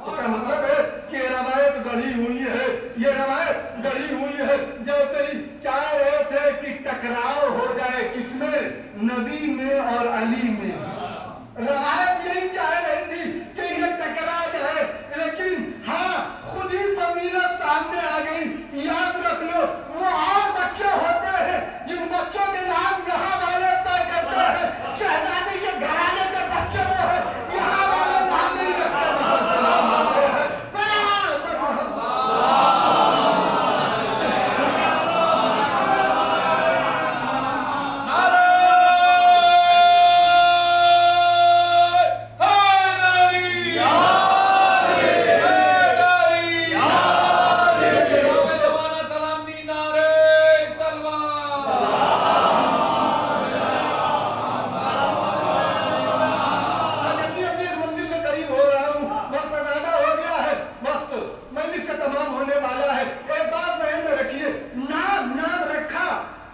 इसका मतलब है कि ये रवायत गढ़ी हुई है, ये रवायत गढ़ी हुई है जैसे ही चाह रहे थे कि टकराव हो जाए, किसमें? नबी में और अली में। रवायत यही चाह रही थी कि ये टकरा जाए, लेकिन हाँ, खुद ही फजीलत सामने आ गई। याद रख लो, वो और बच्चे होते हैं जिन बच्चों के नाम यहाँ वाले तय करते हैं। शहजादी के घराने के बच्चे वो है, यहाँ वाले नाम नहीं रखते, सलाम आते हैं।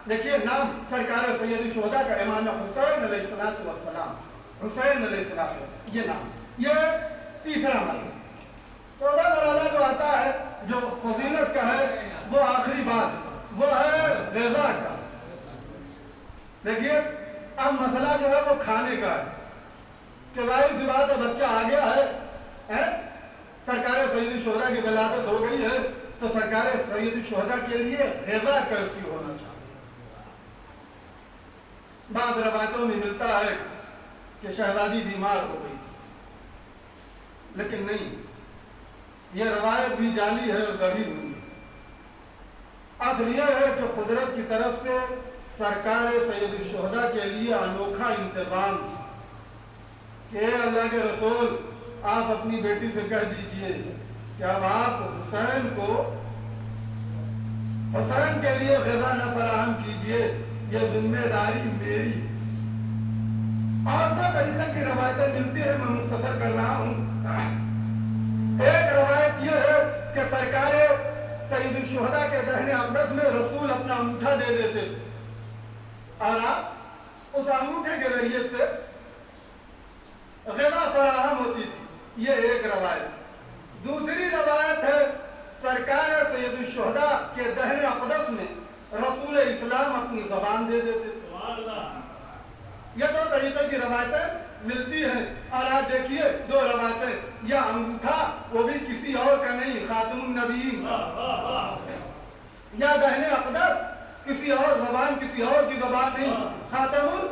देखिए, नाम सरकार सैयद शुहदा का इमाम हुसैन अलैहिस्सलाम, हुसैन अलैहिस्सलाम, ये नाम, ये तीसरा मरहला। 14 मरहला जो आता है, जो फजीलत का है, वो आखिरी बात, वो है ग़िज़ा का। देखिए, अब मसला जो है वो खाने का है कि जाहिर सी बात है, बच्चा आ गया है, सरकार सैयद शुहदा की विलादत हो गई है, तो सरकार सैयद शुहदा के लिए ग़िज़ा कैसी होना चाहिए। बाद रवायतों में मिलता है कि शहजादी बीमार हो गई, लेकिन नहीं, यह रवायत भी जाली है और गढ़ी हुई है। असल यह है कि कुदरत की तरफ से सरकार सैयद शुहदा के लिए अनोखा इंतजाम कि अल्लाह के रसूल, आप अपनी बेटी से कह दीजिए कि अब आप हुसैन के लिए ग़िज़ा न फराहम कीजिए, यह जिम्मेदारी मेरी। और 2 तरीके की रवायतें मिलती है, मैं मुख्तसर कर रहा हूँ। एक रवायत यह है कि सरकार सैयद शुहदा के दहने अक़दस में रसूल अपना अंगूठा दे देते थे और आप उस अंगूठे के जरिए से ग़िज़ा फराहम होती थी, ये एक रवायत। दूसरी रवायत है सरकार सैयद शुहदा के दहने अक़दस में रसूल इस्लाम अपनी ज़बान दे देते थे। ये 2 तरीके की रवायतें मिलती हैं। और आज देखिए 2 रवायतें, यह अंगूठा वो भी किसी और का नहीं, खातमुन नबीयीन, या दहने अक़दस किसी और ज़बान, किसी और की ज़बान नहीं, खातमुल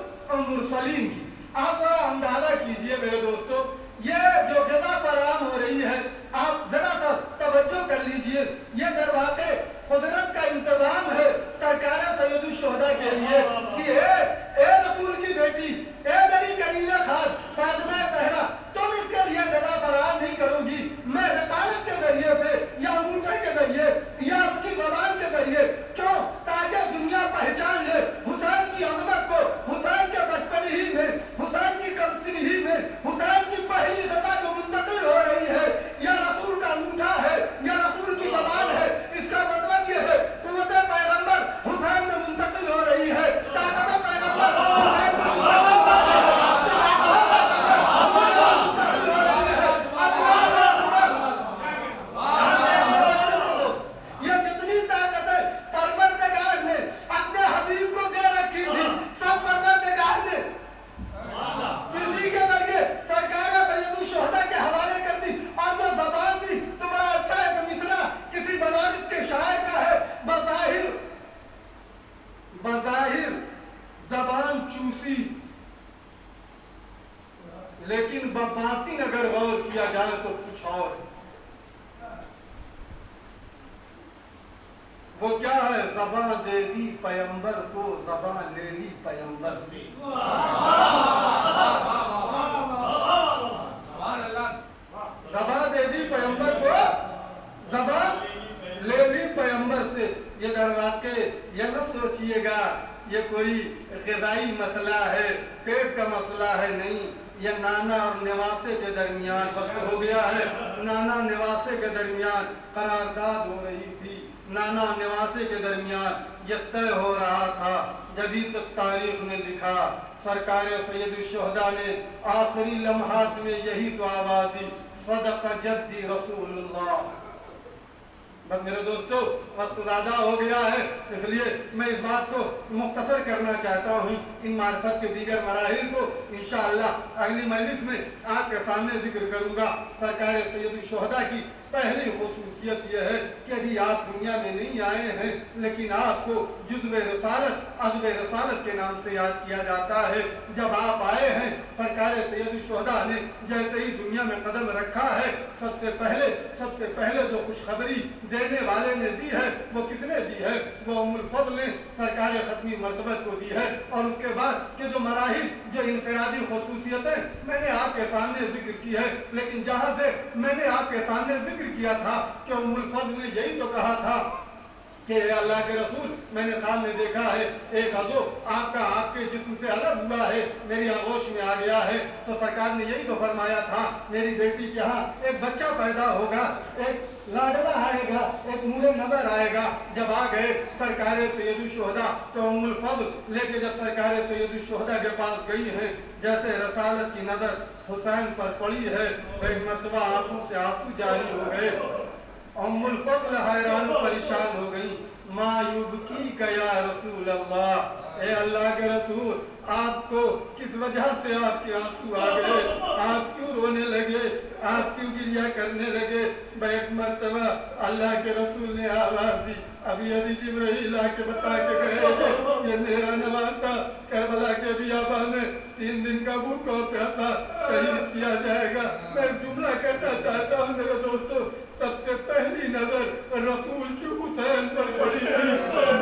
मुरसलीन की। आप जरा अंदाजा कीजिए मेरे दोस्तों, ये जो ग़िज़ा फराहम हो रही है, आप जरा सा तवज्जो कर लीजिए, ये दरवाक़े कुदरत का इंतजाम है सरकार सैयद शुहदा के लिए कि ए रसूल की बेटी, ए मेरी कनीज़ा खास फातिमा ज़हरा, तुम इसके लिए ग़िज़ा फराहम नहीं करोगी, मैं रिसालत के जरिए से या अंगूठे के जरिए या उनकी ज़बान के जरिए, क्यों? ताकि दुनिया पहचान ले हुसैन की अज़मत को, हुसैन के बचपन ही में, हुसैन की कमसिन ही में, हुसैन की पहली ग़िज़ा जो मुंतक़िल हो रही है, या रसूल का अंगूठा वो क्या है, ज़बां दे दी पैगंबर को, ज़बां ले ली पैगंबर से। ज़बां दे दी पैगंबर को, ज़बां ले ली पैगंबर से। ये दरवाके ये न सोचिएगा ये कोई ग़िज़ाई मसला है, पेट का मसला है, नहीं। ये नाना और निवासे के दरमियान वक्त हो गया है। नाना निवासे के दरमियान करारदाद हो रही थी, नाना निवासे के दरमियान ये तय हो रहा था। जभी तक तारीख ने लिखा, सरकार सैयद शुहदा ने आखिरी लम्हात में यही तो आवाज़ दी, सदक़ जद्दी रसूलुल्लाह। बस मेरे दोस्तों, वक्त ज़्यादा हो गया है, इसलिए मैं इस बात को मुख्तसर करना चाहता हूँ। इन मार्फत के दीगर मराहिल को इंशाअल्लाह अगली मजलिस में आपके सामने जिक्र करूँगा। सरकार सैयद शुहदा की पहली खुसूसियत यह है कि अभी आप दुनिया में नहीं आए हैं, लेकिन आपको जुज़्व रसालत, अज़्व रसालत के नाम से याद किया जाता है। जब आप आए हैं, सरकार सैयद शुहदा ने जैसे ही दुनिया में कदम रखा है, सबसे पहले जो खुशखबरी देने वाले ने दी है, वो किसने दी है? वो उम्मुल फज़ल ने सरकार ख़त्मी मरतबत को दी है। और उसके बाद के जो मराहिल, जो इनफरादी खुसूसियतें मैंने आपके सामने जिक्र की है, लेकिन जहाँ से मैंने आपके सामने जिक्र किया था कि उम्मुल फज़ल ने यही तो कहा था कि अल्लाह के रसूल, मैंने ख्वाब में देखा है एक अज़ो आपका आपके जिस्म से अलग हुआ है, मेरी आगोश में आ गया है। तो सरकार ने यही तो फरमाया था, मेरी बेटी के यहाँ एक बच्चा पैदा होगा, एक लाडला आएगा, एक नूरे नज़र आएगा। जब आ गए सरकार सैयद शुहदा, तो उम्मुल फज़ल लेके जब सरकार सैयद शुहदा के पास गई है, जैसे रसालत की नज़र हुसैन पर पड़ी है, एक मरतबा आंखों से आंसू जारी हो गए। उम्मुल फज़ल हैरान परेशान हो गई। मायूबकी का या रसूल अल्लाह, ए अल्लाह के रसूल, आपको किस वजह से आपके आंसू आ गए? आप क्यों रोने लगे? आप क्यों गिरिया करने लगे? एक मरतबा अल्लाह के रसूल ने आवाज़ दी, अभी अभी जिब्राइल आके बता के गए ये मेरा नवासा करबला के बियाबा में 3 दिन का भूखा और प्यासा शहीद किया जाएगा। मैं जुमला कहना चाहता हूँ मेरे दोस्तों, सबसे पहली नजर रसूल की हुसैन पर पड़ी थी।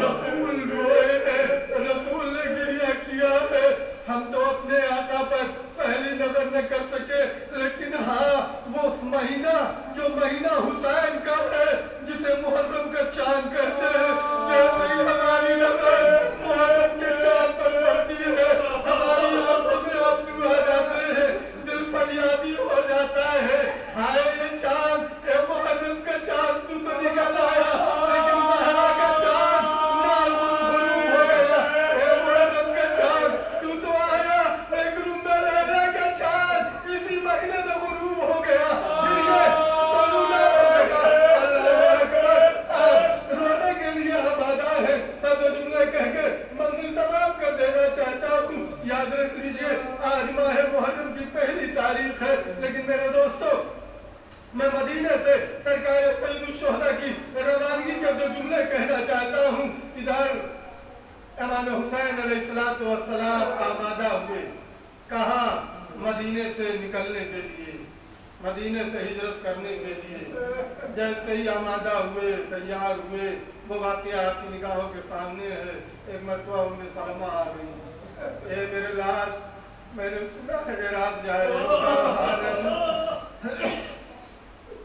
रसूल रोए हैं, रसूल ने गिरिया किया है। हम तो अपने आका पर पहली नजर न कर सके, लेकिन हाँ, वो महीना जो महीना हुसैन का है, जिसे मुहर्रम का चांद कहते हैं, जैसे ही हमारी नजर मुहर्रम के चांद पर पड़ती है, हमारी आंखों में आंसू आ जाते हैं, दिल फरियादी हो जाता है। हाय ये चांद, ये मुहर्रम का चांद तू तो निकल आया, लेकिन महरा का चांद नागुल हो गया। ये मुहर्रम का चांद तू तो आया, लेकिन महरा का चांद इसी महीने में गुरूब हो गया। फिर ये तलूना हो गया। अल्लाह अकबर, रोने के लिए आबादा है। मैं तो जुमले कह के मंजिल तमाम कर देना चाहता हूँ। याद रख लीजिए, आज माह मुहर्रम की पहली तारीख है, लेकिन मेरे दोस्तों, मैं मदीने से सरकार सैयद शुहदा की रवानगी के 2 जुमले कहना चाहता हूँ। इधर इमाम हुसैन अलैहिस्सलातु वस्सलाम आमादा हुए, कहाँ? मदीने से निकलने के लिए, मदीने से हिजरत करने के लिए। जैसे ही आमादा हुए, तैयार हुए, वो वाक़या आपकी निगाहों के सामने है। एक मरतबा उम्मे सलमा आ गई, ए मेरे लाल, मैंने सुना है रात जा रहे हो,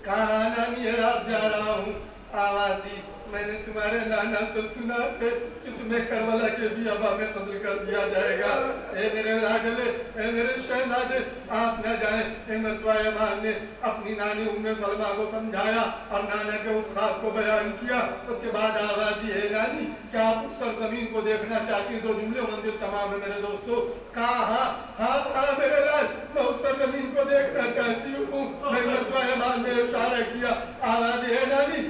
कहाँ नानी रात जा रहा हूँ। आवाज़ दी, मैंने तुम्हारे नाना से सुना है कि तुम्हें करबला के बियाबा में कत्ल कर दिया जाएगा। ए मेरे लाडले, ए मेरे शहजादे, आप न जाए। इमाम ने अपनी नानी उम्मे सलमा को समझाया और नाना के उस ख्वाब को बयान किया। उसके बाद आवाज़ दी, है नानी, क्या आप उस सरजमीन को देखना चाहती? 2 जुमले मंजिल तमाम है मेरे दोस्तों। कहा हाँ हाँ हाँ मेरे लाल, मैं उस सरजमीन को देखना चाहती हूँ। इमाम ने इशारा किया, आवाज़ है नानी,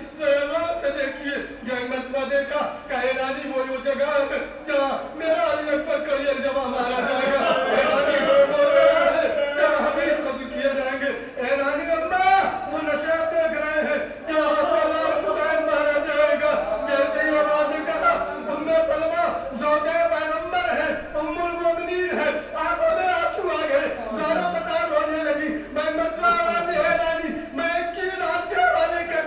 से देखिए। जो मरतबा देखा, कहे नानी वो जगह है जहाँ मेरा अली अकबर कड़ियल जमा मारा जाएगा। जहाँ हमें कत्ल किए जाएंगे। ए नानी अम्मा, वो नशा देख रहे हैं जहाँ हुसैन मारा जाएगा। जैसे ही आवाज़ ने कहा, उम्मे सलमा ज़ौजे पैगंबर है, उम्मुल मोमिनीन है, आंखों में आंसू आ गए, ज़ारा पता रोने लगी। मैं मरतबा आवाज़ है नानी, मैं एक चीज आपके हवाले कर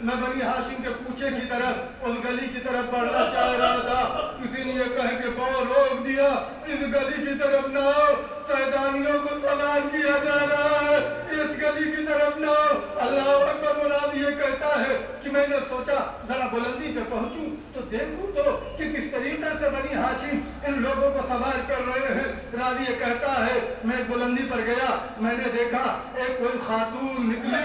मैं बनी हाशिम के कूचे की तरफ उस गली की तरफ बढ़ना चाह रहा था, किसी ने ये कह के पाँव रोक दिया, इस गली की तरफ ना आओ, सैदानियों को सवार किया जा रहा है, इस गली की तरफ ना आओ। अल्लाह अकबर। मुराद ये कहता है कि मैंने सोचा जरा बुलंदी पे पहुंचूं तो देखूं तो कि किस तरीके से बनी हाशिम इन लोगों को सवार कर रहे हैं। रावी ये कहता है मैं बुलंदी पर गया, मैंने देखा एक कोई खातून निकली,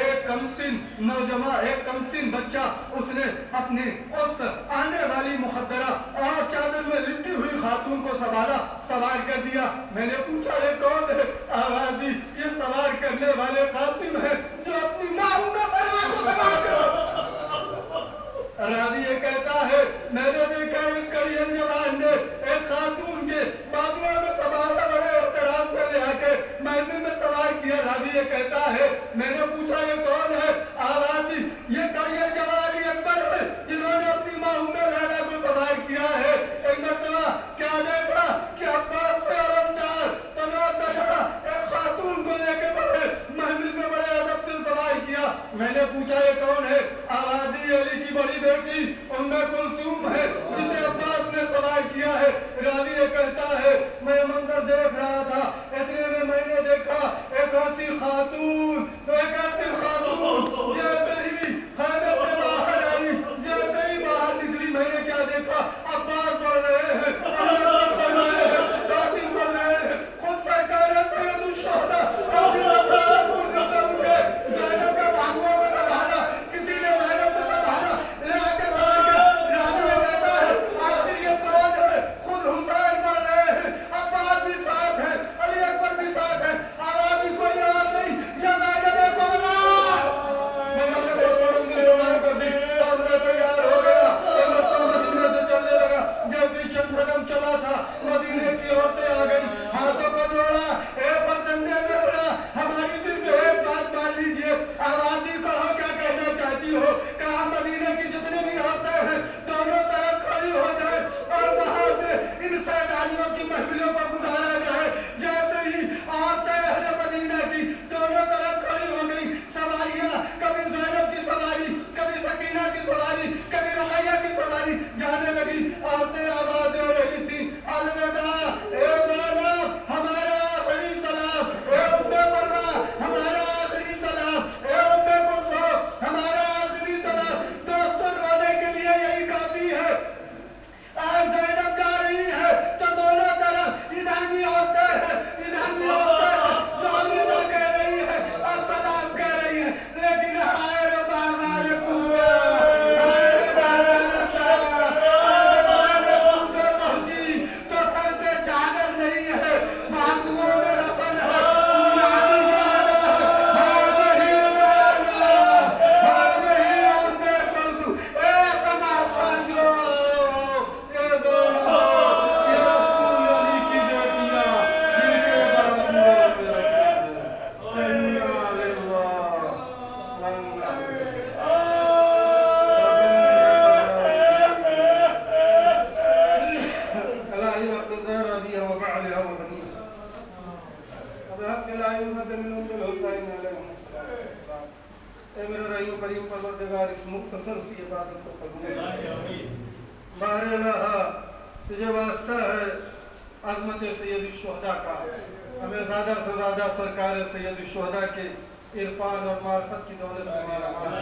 एक कमसिन नौजवान, एक कमसिन बच्चा, उसने अपने उस आने वाली मुखद्दरा और चादर में लिपटी हुई खातून को सवार कर दिया। मैंने पूछा ये कौन है? आवाज दी ये सवार करने वाले कासिम है जो अपनी माँ उम्मे फरमा को सवार कर। रावी ये कहता है मैंने देखा इस कड़ियल जवान ने एक खातून के बाजुओं में सवार बड़े एहतराम से ले आके महफिल में सवार किया। रावी ये कहता है मैंने पूछा ये कौन है? आवाज दी ये कड़ियल जवान अकबर है जिन्होंने अपनी माँ उम्मे लैला को सवार किया है। एक मरतबा क्या देखा कि अब्बास से अलमदार तना एक खातून को लेके बड़े महफिल में बड़े अदब से सवार किया। मैंने पूछा ये कौन है? आवाज़ी अली की बड़ी बेटी उम्मे कुलसूम है जिसे अब्बास ने सवार किया है। रावी ये कहता है मैं मंजर देख रहा था, इतने में मैंने देखा एक ऐसी खातून जैसे ही खैमे से बाहर आई, जैसे ही बाहर निकली मैंने क्या देखा? अब्बास बढ़ रहे हैं, बढ़ रहे हैं, कासिम बढ़ रहे हैं, खुद सरकार सैयदुश्शुहदा उठे ज़ैनब के बाजुओं में संभाला, किसी ने ज़ैनब को संभाला, ले आके सवार किया। रावी ये कहता है आखिर ये कौन है? खुद हुसैन बढ़ रहे हैं, अब्बास भी साथ है, अली अकबर भी साथ है, आवाज़ भी कोई और नहीं, ये ज़ैनब को बना। मैंने कर दी, सामने तैयार हो गया, मदीने से चलने लगा। जैसे चंद कदम चला था मदीने की औरतें आ गई, हाथों को जोड़ा, ए फरजंदे मेरा हमारी दिल में एक बात मान लीजिए। आवाज़ी कहो क्या कहना चाहती हो? कहा मदीने की जितनी भी औरतें हैं दोनों तरफ खड़ी हो जाए और वहां से इन सैलानियों की महफिलों को गुजारा जाए। जैसे ही औरतें अहले मदीना की दोनों तरफ खड़ी हो गई, सवारियां कभी ज़ैनब की सवारी, कभी सकीना की सवारी, कभी रुक़ैया की सवारी जाने लगी। औरतें आवाज़ दे रही थी अलविदा ए ज़ैनब हमारा आखिरी सलाम, ए उम्मे फरमा हमारा आखिरी सलाम, ए उम्मे कुलसूम हमारा आखिरी सलाम। दोस्तों रोने के लिए यही काफी है। आज ज़ैनब जा रही है तो दोनों तरफ इधर भी औरतें हैं, इधर भी औरतें हैं जो अलविदा कह रही है और सलाम कह रही है। लेकिन हाय रे बाजार कुआ, हाय रे बाजार शाह, पहुंची तो सर पे चादर नहीं है, बाजुओं में रतन है, यानी गाना है, भाग रही और मैं कर दूं ए तमाशा जो ये दोनों ये रसूल अली की बेटियां जिनके बाजुओं में रतन है। अन्ना लिल्लाह मेरे रहीम करीम परवरदिगार इस मुख्तसर सी इबादत को कबूल बारे रहा तुझे वास्ता है अज़मत सैयदुश्शुहदा का, हमें ज़्यादा से ज़्यादा सरकार सैयदुश्शुहदा के इरफान और मार्फत की दौलत से माला माल।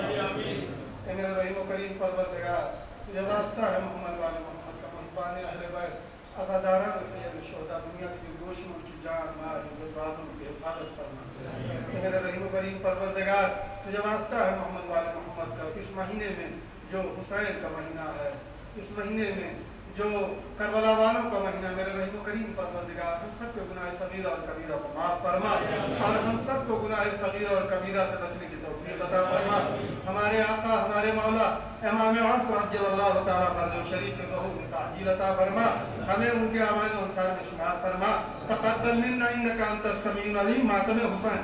मेरे रहीम करीम परवरदिगार तुझे वास्ता है मोहम्मद वाले मोहम्मद का मज़बान अहले बैत अज़ादारा सैयदुश्शुहदा दुनिया की गोश की जान माल जज्बातों की हिफाजत फरमा। मेरे रहीम करीम परवरदिगार तुझे वास्ता है मोहम्मद वाले मोहम्मद का इस महीने में जो हुसैन का महीना है, इस महीने में जो करबला वालों का महीना, मेरे रहीम करीम परवरदिगार हम सब के गुनाह सगीरा और कबीरा को माफ़ फरमा और हम सब को गुनाह सगीरा और कबीरा से बचने की तौफीक अता फरमा। हमारे आका हमारे मौला इमाम असर अज्जलल्लाहु तआला फरजो शरीफ के रूह में ताजील अता फरमा, हमें उनके आवाज़ अनुसार में शुमार फरमा। तक़ब्बल मिन्ना इन्नका अंतस समीउल अलीम। मातम हुसैन।